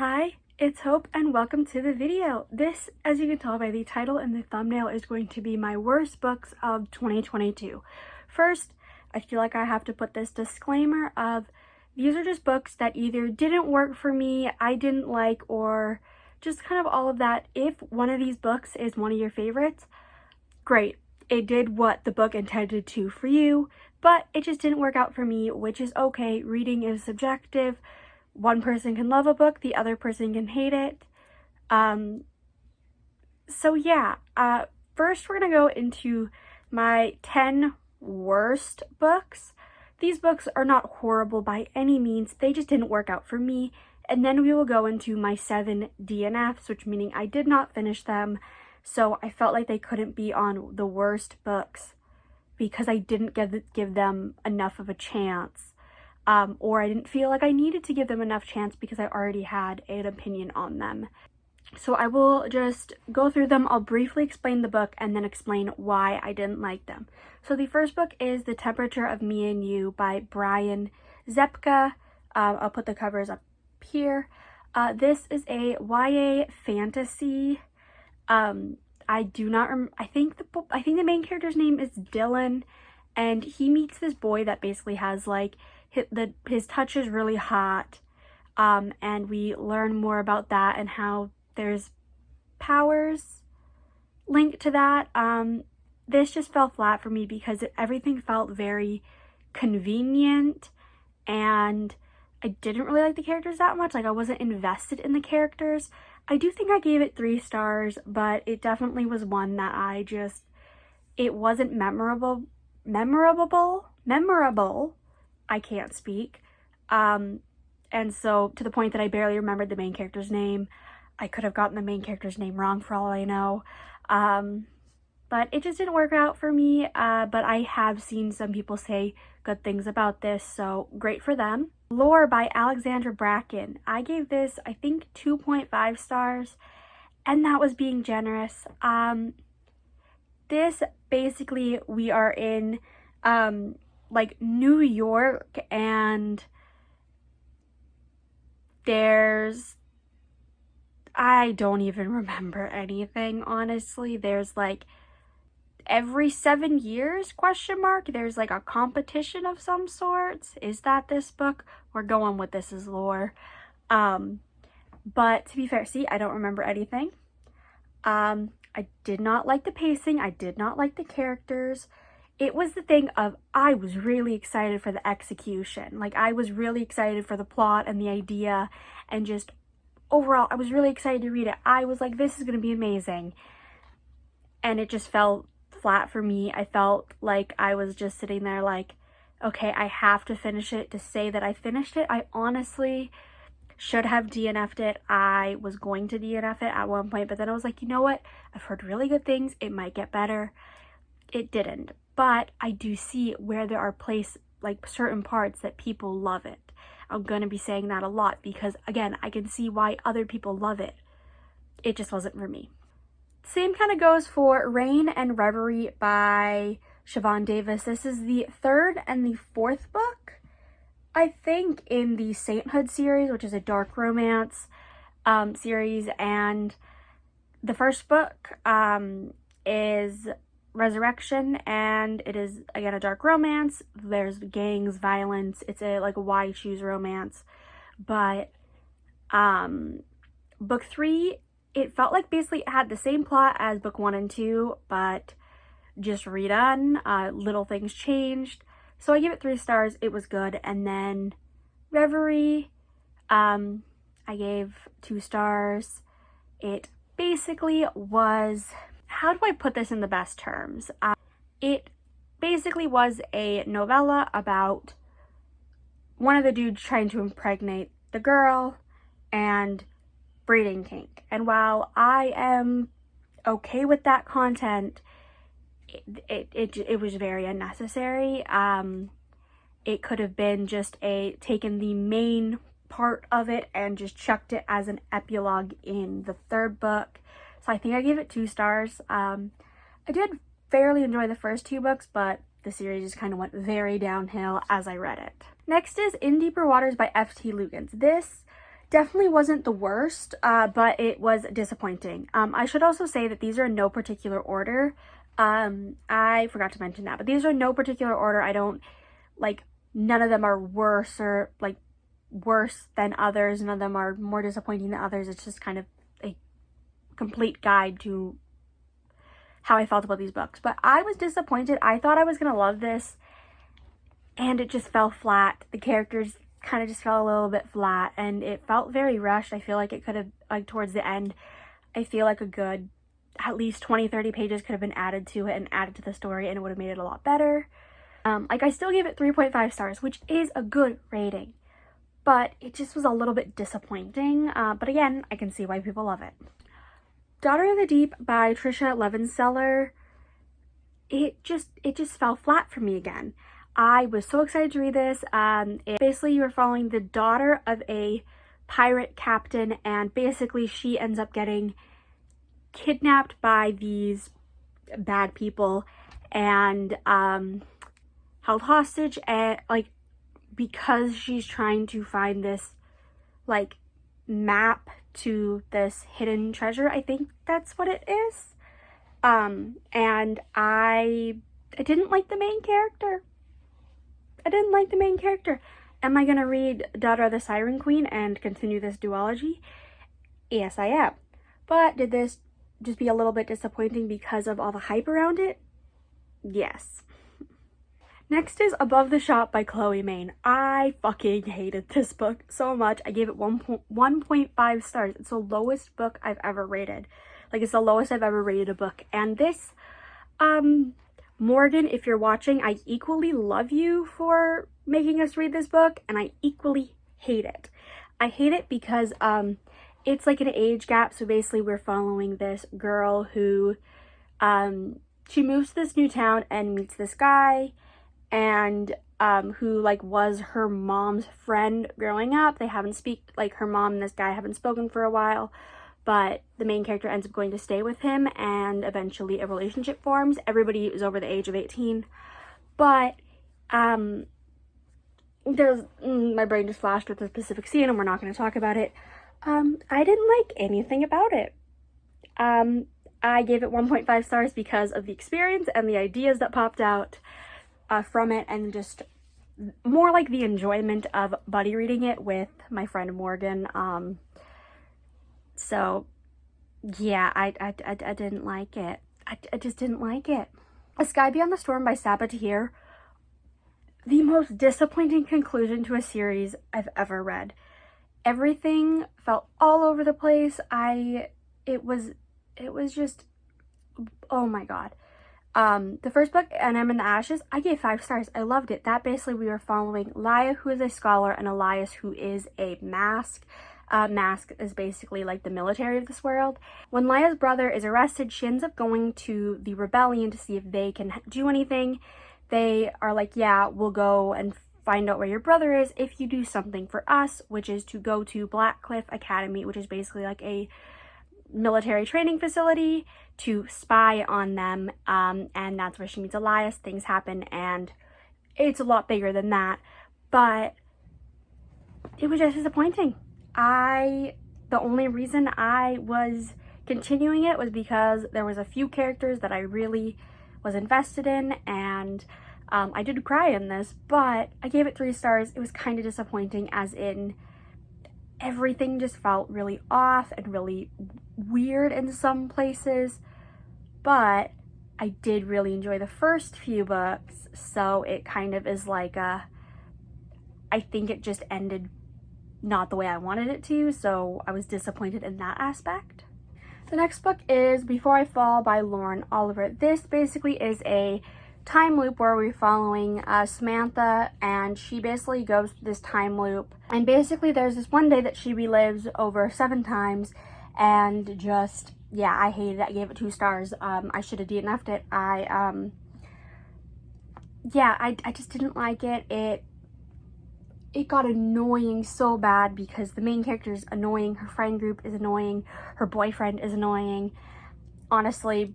Hi, it's Hope and welcome to the video. This, as you can tell by the title and the thumbnail, is going to be my worst books of 2022. First, I feel like I have to put this disclaimer of these are just books that either didn't work for me, I didn't like, or just kind of all of that. If one of these books is one of your favorites, great. It did what the book intended to for you, but it just didn't work out for me, which is okay. Reading is subjective. One person can love a book, the other person can hate it. First we're gonna go into my 10 worst books. These books are not horrible by any means, they just didn't work out for me. And then we will go into my 7 DNFs, which meaning I did not finish them, so I felt like they couldn't be on the worst books because I didn't give them enough of a chance. Or I didn't feel like I needed to give them enough chance because I already had an opinion on them. So I will just go through them. I'll briefly explain the book and then explain why I didn't like them. So the first book is The Temperature of Me and You by Brian Zepka. I'll put the covers up here. This is a YA fantasy. I think the main character's name is Dylan, and he meets this boy that basically has like his touch is really hot, and we learn more about that and how there's powers linked to that. This just fell flat for me because everything felt very convenient, and I didn't really like the characters that much. Like, I wasn't invested in the characters. I do think I gave it 3 stars, but it definitely was one that it wasn't memorable. I can't speak. And so to the point that I barely remembered the main character's name. I could have gotten the main character's name wrong for all I know. But it just didn't work out for me. But I have seen some people say good things about this, so great for them. Lore by Alexandra Bracken. I gave this, I think, 2.5 stars, and that was being generous. This basically, we are in like New York, and I don't even remember anything, honestly. There's like every 7 years, there's like a competition of some sorts. Is that this book? We're going with this as lore. But to be fair, see, I don't remember anything. I did not like the pacing. I did not like the characters. It was the thing of, I was really excited for the execution. Like, I was really excited for the plot and the idea, and just overall, I was really excited to read it. I was like, this is going to be amazing. And it just fell flat for me. I felt like I was just sitting there like, okay, I have to finish it to say that I finished it. I honestly should have DNF'd it. I was going to DNF it at one point, but then I was like, you know what? I've heard really good things. It might get better. It didn't. But I do see where there are certain parts that people love it. I'm going to be saying that a lot because, again, I can see why other people love it. It just wasn't for me. Same kind of goes for Rain and Reverie by Siobhan Davis. This is the 3rd and the 4th book, I think, in the Sainthood series, which is a dark romance series. And the first book is Resurrection, and it is, again, a dark romance. There's gangs, violence. It's a why choose romance. But book 3, it felt like basically it had the same plot as book 1 and 2, but just redone. Little things changed. So I give it 3 stars. It was good. And then Reverie, I gave 2 stars. It basically was, how do I put this in the best terms? It basically was a novella about one of the dudes trying to impregnate the girl and breeding kink. And while I am okay with that content, it was very unnecessary. It could have been just taken the main part of it and just chucked it as an epilogue in the 3rd book. So I think I gave it 2 stars. I did fairly enjoy the first 2 books, but the series just kind of went very downhill as I read it. Next is In Deeper Waters by F.T. Lugans. This Definitely wasn't the worst, but it was disappointing. I should also say that these are in no particular order. I forgot to mention that, but these are in no particular order. I don't, like, none of them are worse or, like, worse than others. None of them are more disappointing than others. It's just kind of a complete guide to how I felt about these books. But I was disappointed. I thought I was gonna love this, and it just fell flat. The characters kind of just fell a little bit flat, and it felt very rushed. I feel like it could have, like, towards the end, I feel like a good at least 20-30 pages could have been added to it and added to the story, and it would have made it a lot better. Like, I still gave it 3.5 stars, which is a good rating, but it just was a little bit disappointing. But again, I can see why people love it. Daughter of the Deep by Trisha Levenseller, it just fell flat for me again. I was so excited to read this. Basically, you are following the daughter of a pirate captain, and basically she ends up getting kidnapped by these bad people and held hostage, and, like, because she's trying to find this, like, map to this hidden treasure. I think that's what it is. And I didn't like the main character. Am I gonna read Daughter of the Siren Queen and continue this duology? Yes, I am. But did this just be a little bit disappointing because of all the hype around it? Yes. Next is Above the Shop by Chloe Main. I fucking hated this book so much. I gave it 1.5 stars. It's the lowest book I've ever rated. Like, it's the lowest I've ever rated a book. And this, Morgan, if you're watching, I equally love you for making us read this book, and I equally hate it. I hate it because, it's like an age gap. So basically we're following this girl who, she moves to this new town and meets this guy, and who, like, was her mom's friend growing up. They haven't her mom and this guy haven't spoken for a while, but the main character ends up going to stay with him, and eventually a relationship forms. Everybody is over the age of 18, but there's my brain just flashed with a specific scene, and we're not going to talk about it. I didn't like anything about it. I gave it 1.5 stars because of the experience and the ideas that popped out from it, and just more like the enjoyment of buddy reading it with my friend Morgan. So yeah, I didn't like it. I just didn't like it. A Sky Beyond the Storm by Saba Tahir. The most disappointing conclusion to a series I've ever read. Everything felt all over the place. It was just, oh my god. The first book, And I'm in the Ashes, I gave 5 stars. I loved it. That basically we were following Laia, who is a scholar, and Elias, who is a mask. Mask is basically like the military of this world. When Laia's brother is arrested, she ends up going to the rebellion to see if they can do anything. They are like, yeah, we'll go and find out where your brother is if you do something for us, which is to go to Blackcliff Academy, which is basically like a military training facility, to spy on them, and that's where she meets Elias. Things happen, and it's a lot bigger than that, but it was just disappointing. The only reason I was continuing it was because there was a few characters that I really was invested in, and I did cry in this, but I gave it 3 stars. It was kind of disappointing, as in everything just felt really off and really weird in some places, but I did really enjoy the first few books, so it kind of is like I think it just ended not the way I wanted it to, so I was disappointed in that aspect. The next book is Before I Fall by Lauren Oliver. This basically is a time loop where we're following Samantha, and she basically goes through this time loop, and basically there's this one day that she relives over 7 times, and just, yeah, I hated it. I gave it 2 stars. I should have DNF'd it. I just didn't like it. It got annoying so bad because the main character is annoying, her friend group is annoying, her boyfriend is annoying. Honestly,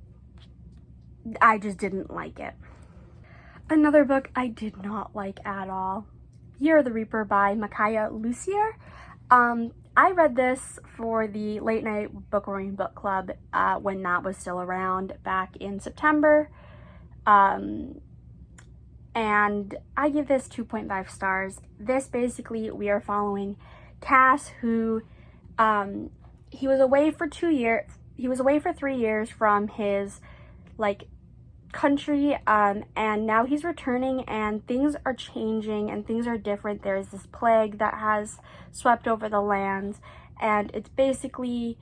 I just didn't like it. Another book I did not like at all, Youre the Reaper by Micaiah Lucier. I read this for the late night bookworm book club when that was still around back in September. And I give this 2.5 stars. This basically, we are following Cass, who he was away for 3 years from his like country, and now he's returning, and things are changing and things are different. There's this plague that has swept over the lands, and it's basically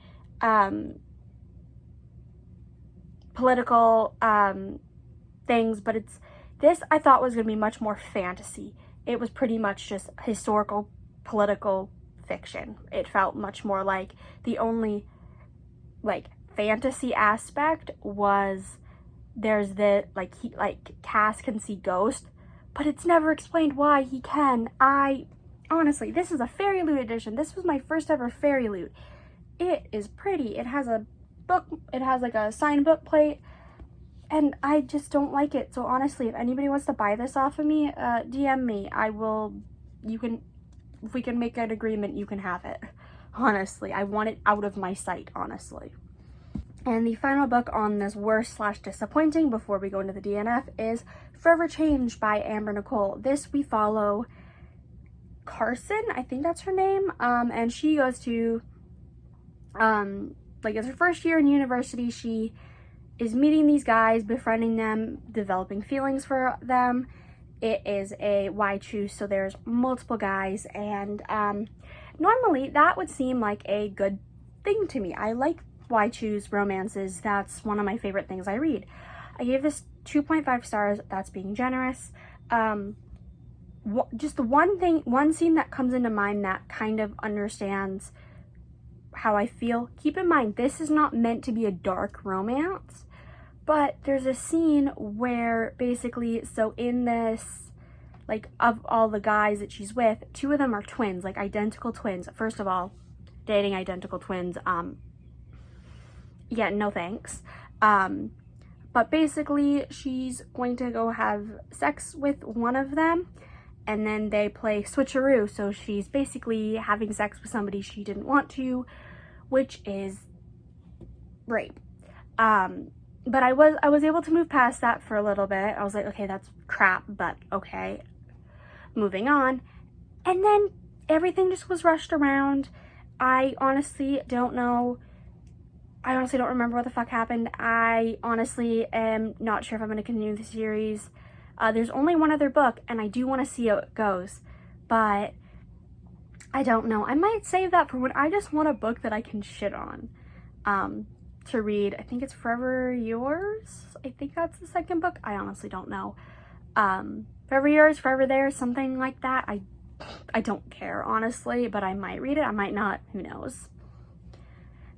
political things, but this I thought was going to be much more fantasy. It was pretty much just historical political fiction. It felt much more like the only like fantasy aspect was there's the Cass can see ghosts, but it's never explained why he can. Honestly, this is a fairy loot edition. This was my first ever fairy loot. It is pretty. It has a book, it has like a signed book plate, and I just don't like it. So honestly, if anybody wants to buy this off of me, DM me. If we can make an agreement, you can have it. Honestly, I want it out of my sight, honestly. And the final book on this worst/disappointing before we go into the DNF is Forever Changed by Amber Nicole. This we follow Carson, I think that's her name, and she goes to, it's her first year in university. She is meeting these guys, befriending them, developing feelings for them. It is a why choose, so there's multiple guys, and normally that would seem like a good thing to me. I like why choose romances. That's one of my favorite things I read. I gave this 2.5 stars. That's being generous. Just the one scene that comes into mind that kind of understands how I feel. Keep in mind, this is not meant to be a dark romance, but there's a scene where basically, so in this, like, of all the guys that she's with, 2 of them are twins, like identical twins. First of all, dating identical twins, yeah, no thanks. But basically she's going to go have sex with one of them, and then they play switcheroo, so she's basically having sex with somebody she didn't want to, which is rape. But I was able to move past that for a little bit. I was like, okay, that's crap, but okay, moving on. And then everything just was rushed around. I honestly don't remember what the fuck happened. I honestly am not sure if I'm going to continue the series. There's only one other book, and I do want to see how it goes, but I don't know. I might save that for when I just want a book that I can shit on to read. I think it's Forever Yours. I think that's the second book. I honestly don't know. Forever Yours, Forever There, something like that. I don't care, honestly, but I might read it. I might not. Who knows?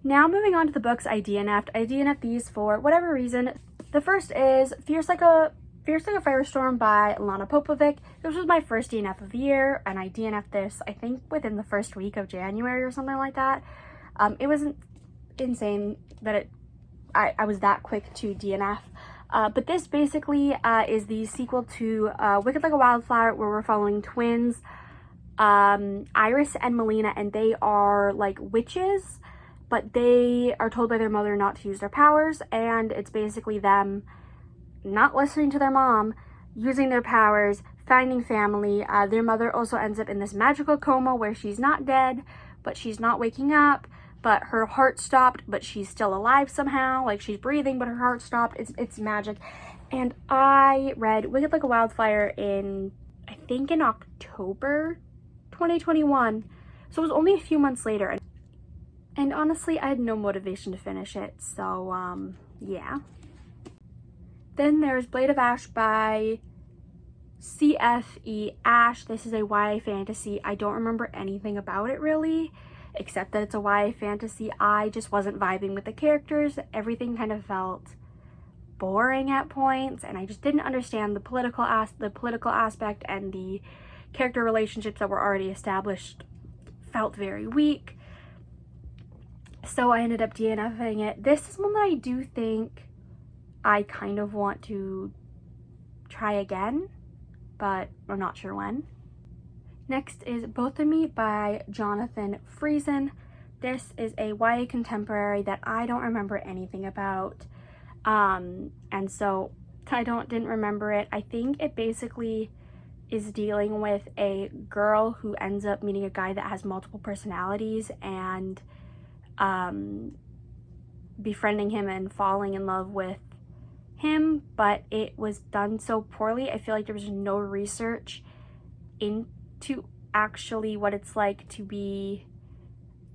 Now moving on to the books I DNF'd. I DNF'd these for whatever reason. The first is Fierce Like a Firestorm by Lana Popovic. This was my first DNF of the year, and I DNF'd this, I think, within the first week of January or something like that. It wasn't insane that I was that quick to DNF. But this basically is the sequel to Wicked Like a Wildflower, where we're following twins, Iris and Melina, and they are like witches, but they are told by their mother not to use their powers, and it's basically them not listening to their mom, using their powers, finding family. Their mother also ends up in this magical coma where she's not dead, but she's not waking up, but her heart stopped, but she's still alive somehow. Like, she's breathing, but her heart stopped. It's magic. And I read Wicked Like a Wildfire in October 2021. So it was only a few months later. And honestly, I had no motivation to finish it, so, yeah. Then there's Blade of Ash by CFE Ash. This is a YA fantasy. I don't remember anything about it, really, except that it's a YA fantasy. I just wasn't vibing with the characters. Everything kind of felt boring at points, and I just didn't understand the political aspect, and the character relationships that were already established felt very weak. So I ended up DNFing it. This is one that I do think I kind of want to try again, but I'm not sure when. Next is Both of Me by Jonathan Friesen. This is a YA contemporary that I don't remember anything about. And so I didn't remember it. I think it basically is dealing with a girl who ends up meeting a guy that has multiple personalities and befriending him and falling in love with him, but it was done so poorly. I feel like there was no research into actually what it's like to be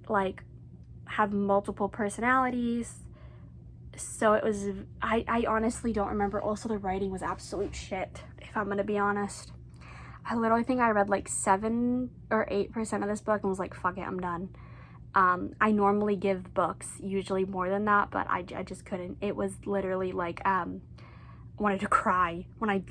like have multiple personalities. So it was, I honestly don't remember. Also, the writing was absolute shit, if I'm gonna be honest. I literally think I read like 7 or 8% of this book and was like, fuck it, I'm done. I normally give books usually more than that, but I just couldn't. It was literally like, wanted to cry when I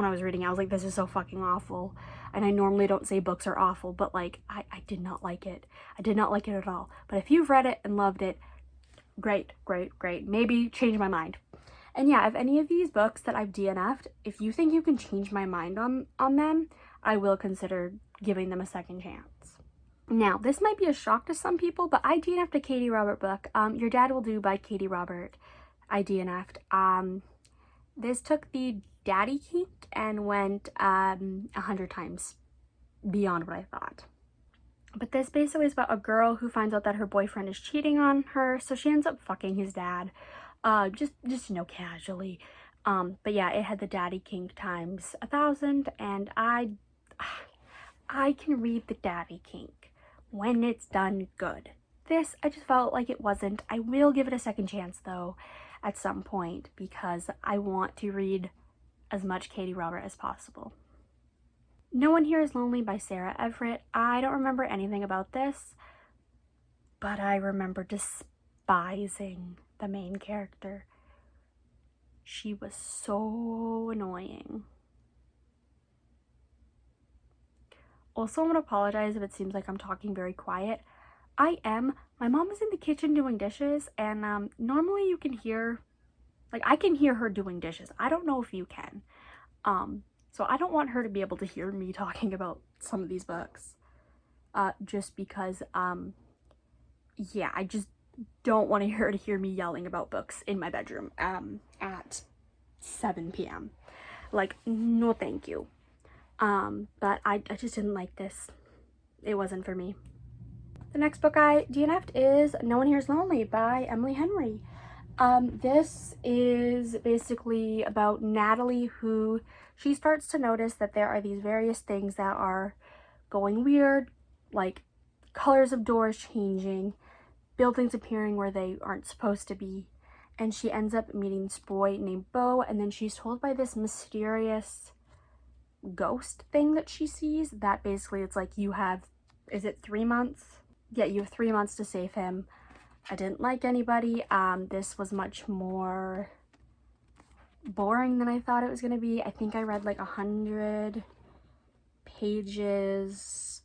was reading. I was like, this is so fucking awful. And I normally don't say books are awful, but like, I did not like it. I did not like it at all. But if you've read it and loved it, great, great, great. Maybe change my mind. And yeah, if any of these books that I've DNF'd, if you think you can change my mind on them, I will consider giving them a second chance. Now, this might be a shock to some people, but I DNF'd a Katie Robert book. Your Dad Will Do by Katie Robert. I DNF'd. This took the daddy kink and went 100 times beyond what I thought. But this basically is about a girl who finds out that her boyfriend is cheating on her, so she ends up fucking his dad, just you know, casually. But yeah, it had the daddy kink times 1,000, and I can read the daddy kink when it's done good. This, I just felt like it wasn't. I will give it a second chance though at some point because I want to read as much Katie Robert as possible. No One Here is Lonely by Sarah Everett. I don't remember anything about this, but I remember despising the main character. She was so annoying. Also, I want to apologize if it seems like I'm talking very quiet. I am. My mom is in the kitchen doing dishes, and normally you can hear, like, I can hear her doing dishes. I don't know if you can. So I don't want her to be able to hear me talking about some of these books. Just because, yeah, I just don't want her to hear me yelling about books in my bedroom at 7 p.m. Like, no thank you. But I just didn't like this. It wasn't for me. The next book I DNF'd is No One Here is Lonely by Emily Henry. This is basically about Natalie, who she starts to notice that there are these various things that are going weird, like colors of doors changing, buildings appearing where they aren't supposed to be, and she ends up meeting this boy named Beau, and then she's told by this mysterious ghost thing that she sees that basically it's like you have, is it 3 months? Yeah, you have 3 months to save him. I didn't like anybody. This was much more boring than I thought it was gonna be. I think I read like 100 pages,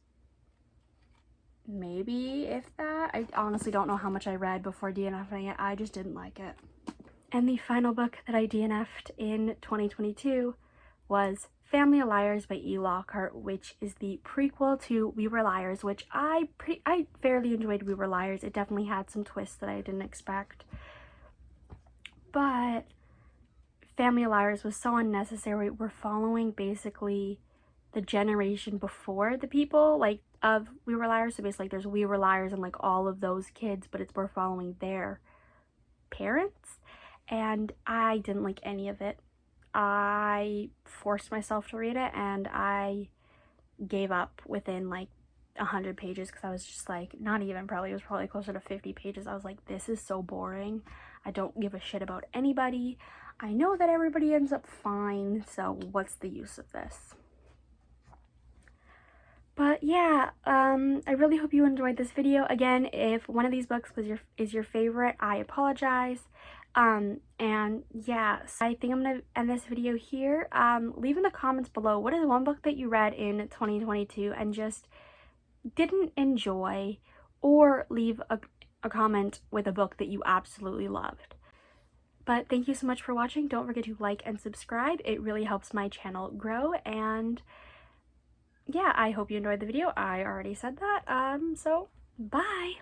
maybe, if that. I honestly don't know how much I read before DNFing it. I just didn't like it. And the final book that I DNF'd in 2022 was Family of Liars by E. Lockhart, which is the prequel to We Were Liars, which I fairly enjoyed. We Were Liars. It definitely had some twists that I didn't expect. But Family of Liars was so unnecessary. We're following basically the generation before the people like of We Were Liars. So basically there's We Were Liars and like all of those kids, but we're following their parents, and I didn't like any of it. I forced myself to read it and I gave up within like 100 pages because I was just like, not even probably, it was probably closer to 50 pages. I was like, this is so boring. I don't give a shit about anybody. I know that everybody ends up fine, so what's the use of this? But yeah, I really hope you enjoyed this video. Again, if one of these books is your favorite, I apologize. And yeah, so I think I'm gonna end this video here. Leave in the comments below, what is one book that you read in 2022 and just didn't enjoy, or leave a comment with a book that you absolutely loved. But thank you so much for watching. Don't forget to like and subscribe. It really helps my channel grow, and yeah, I hope you enjoyed the video. I already said that. So bye.